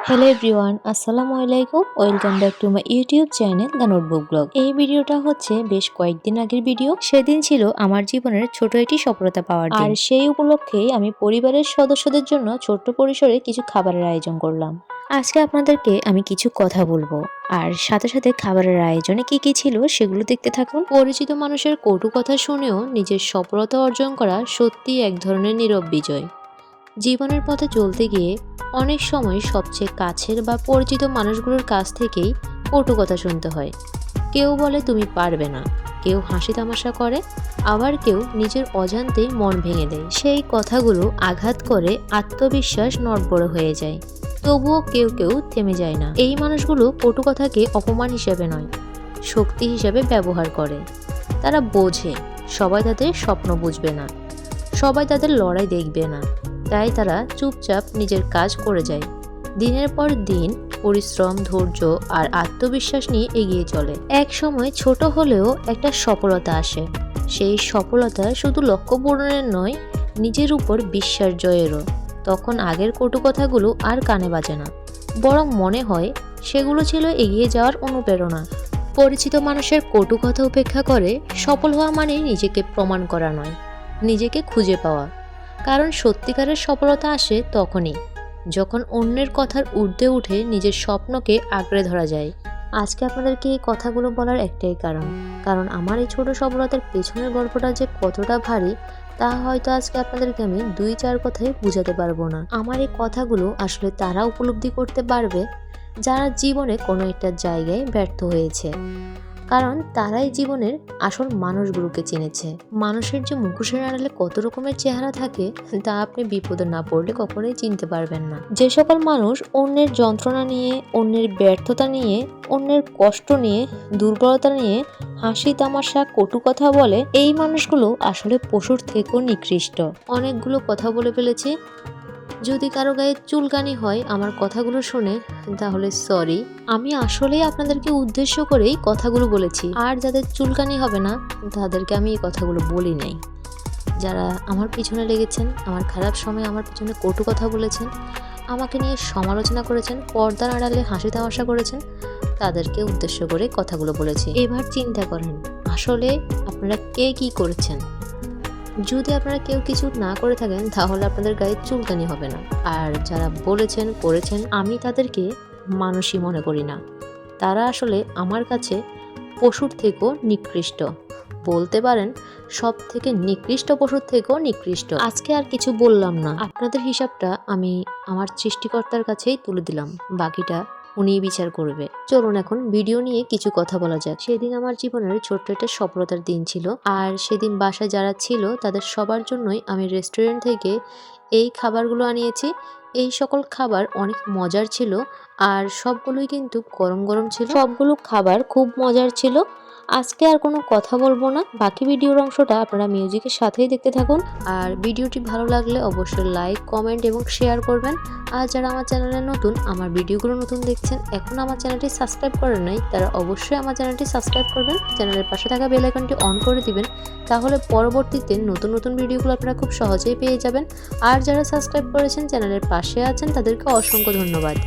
Hello everyone, আসসালামু আলাইকুম। Welcome back to my YouTube channel the notebook blog. এই ভিডিওটা হচ্ছে বেশ কয়েকদিন আগের ভিডিও। সেদিন ছিল আমার জীবনের ছোট একটি সফলতা পাওয়ার দিন। আর সেই উপলক্ষেই আমি পরিবারের সদস্যদের জন্য ছোট্ট পরিসরে কিছু খাবারের আয়োজন করলাম। আজকে আপনাদেরকে আমি কিছু কথা বলবো, আর সাথে সাথে খাবারের আয়োজনে কি কি ছিল সেগুলো দেখতে থাকুন। পরিচিত মানুষের কটু কথা শুনেও নিজের সফলতা অর্জন করা সত্যিই এক ধরনের নীরব বিজয়। জীবনের পথে চলতে গিয়ে অনেক সময় সবচেয়ে কাছের বা পরিচিত মানুষগুলোর কাছ থেকেই কটু কথা শুনতে হয়। কেউ বলে তুমি পারবে না, কেউ হাসি তামাশা করে, আবার কেউ নিজের অজান্তেই মন ভেঙে দেয়। সেই কথাগুলো আঘাত করে আত্মবিশ্বাস নড়বড়ে হয়ে যায়। তবুও কেউ কেউ থেমে যায় না। এই মানুষগুলো কটু কথাকে অপমান হিসেবে নয়, শক্তি হিসেবে ব্যবহার করে। তারা বোঝে সবাই তাদের স্বপ্ন বুঝবে না, সবাই তাদের লড়াই দেখবে না, তাই তারা চুপচাপ নিজের কাজ করে যায়। দিনের পর দিন পরিশ্রম, ধৈর্য আর আত্মবিশ্বাস নিয়ে এগিয়ে চলে। এক সময় ছোট হলেও একটা সফলতা আসে। সেই সফলতা শুধু লক্ষ্য পূরণের নয়, নিজের উপর বিশ্বাস জয়েরও। তখন আগের কটু কথাগুলো আর কানে বাজে না, বরং মনে হয় সেগুলো ছিল এগিয়ে যাওয়ার অনুপ্রেরণা। পরিচিত মানুষের কটু কথা উপেক্ষা করে সফল হওয়া মানে নিজেকে প্রমাণ করা নয়, নিজেকে খুঁজে পাওয়া। কারণ সত্যিকারের সফলতা আসে তখনই যখন অন্যের কথার ঊর্ধ্বে উঠে নিজের স্বপ্নকে আঁকড়ে ধরা যায়। আজকে আপনাদেরকে এই কথাগুলো বলার একটাই কারণ আমার এই ছোট সফলতার পেছনের গল্পটা যে কতটা ভারী তা হয়তো আজকে আপনাদেরকে আমি 2-4 কথায় বোঝাতে পারবো না। আমার এই কথাগুলো আসলে তারা উপলব্ধি করতে পারবে যারা জীবনে কোনো একটা জায়গায় ব্যর্থ হয়েছে, কারণ তারাই জীবনের আসল মানুষগুলোকে চিনেছে। মানুষের যে মুখোশের আড়ালে কত রকমের চেহারা থাকে তা আপনি বিপদে না পড়লে কখনোই চিনতে পারবেন না। যে সকল মানুষ অন্যের যন্ত্রণা নিয়ে, অন্যের ব্যর্থতা নিয়ে, অন্যের কষ্ট নিয়ে, দুর্বলতা নিয়ে হাসি তামাশা কটু কথা বলে, এই মানুষগুলো আসলে পশুর থেকেও নিকৃষ্ট। অনেকগুলো কথা বলে ফেলেছি। যদি কারো গায়ে চুলকানি হয় আমার কথাগুলো শুনে, তাহলে সরি। আমি আসলেই আপনাদেরকে উদ্দেশ্য করেই কথাগুলো বলেছি। আর যাদের চুলকানি হবে না তাদেরকে আমি এই কথাগুলো বলি নাই। যারা আমার পিছনে লেগেছেন, আমার খারাপ সময় আমার পিছনে কটু কথা বলেছেন, আমাকে নিয়ে সমালোচনা করেছেন, পর্দার আড়ালে হাসি তামাশা করেছেন, তাদেরকে উদ্দেশ্য করে কথাগুলো বলেছি। এবার চিন্তা করেন আসলে আপনারা কে কি করেছেন। যদি আপনারা কেউ কিছু না করে থাকেন তাহলে আপনাদের গায়ে চুলকানি হবে না। আর যারা বলেছেন করেছেন, আমি তাদেরকে মানুষই মনে করি না। তারা আসলে আমার কাছে পশুর থেকেও নিকৃষ্ট, বলতে পারেন সব থেকে নিকৃষ্ট পশুর থেকেও নিকৃষ্ট। আজকে আর কিছু বললাম না, আপনাদের হিসাবটা আমি আমার সৃষ্টিকর্তার কাছেই তুলে দিলাম, বাকিটা উনিই বিচার করবে। চলুন এখন ভিডিও নিয়ে কিছু কথা বলা যাক। সেদিন আমার জীবনের ছোট্ট একটা সফলতার দিন ছিল। আর সেদিন বাসায় যারা ছিল তাদের সবার জন্যই আমি রেস্টুরেন্ট থেকে এই খাবারগুলো আনিয়েছি। এই সকল খাবার অনেক মজার ছিল আর সবগুলোই কিন্তু গরম গরম ছিল। সবগুলো খাবার খুব মজার ছিল। আজকে আর কোনো কথা বলবো না, বাকি ভিডিওর অংশটা আপনারা মিউজিকের সাথেই দেখতে থাকুন। আর ভিডিওটি ভালো লাগলে অবশ্যই লাইক, কমেন্ট এবং শেয়ার করবেন। আর যারা আমার চ্যানেলে নতুন, আমার ভিডিওগুলো নতুন দেখছেন, এখন আমার চ্যানেলটি সাবস্ক্রাইব করেন নাই, তারা অবশ্যই আমার চ্যানেলটি সাবস্ক্রাইব করবেন। চ্যানেলের পাশে থাকা বেল আইকনটি অন করে দিবেন, তাহলে পরবর্তীতে নতুন নতুন ভিডিওগুলো আপনারা খুব সহজেই পেয়ে যাবেন। আর যারা সাবস্ক্রাইব করেছেন, চ্যানেলের পাশে আছেন, তাদেরকে অসংখ্য ধন্যবাদ।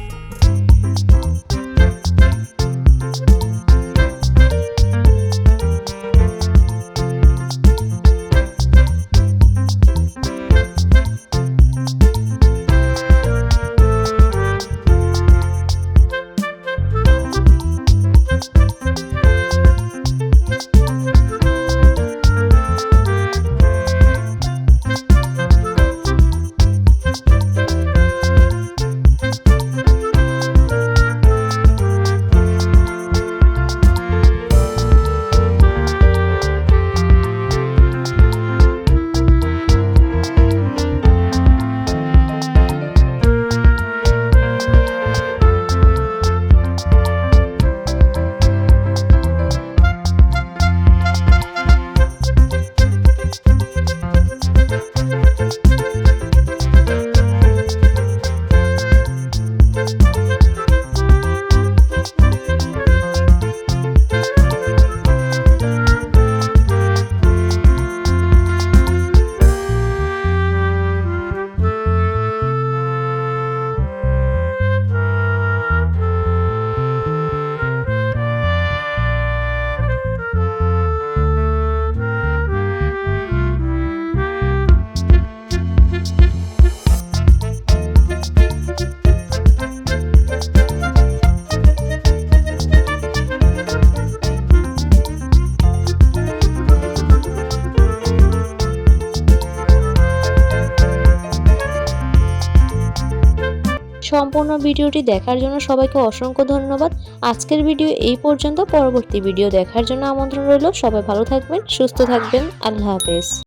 সম্পূর্ণ ভিডিওটি দেখার জন্য সবাইকে অসংখ্য ধন্যবাদ। আজকের ভিডিও এই পর্যন্ত। পরবর্তী ভিডিও দেখার জন্য আমন্ত্রণ রইল। সবাই ভালো থাকবেন, সুস্থ থাকবেন। আল্লাহ হাফেজ।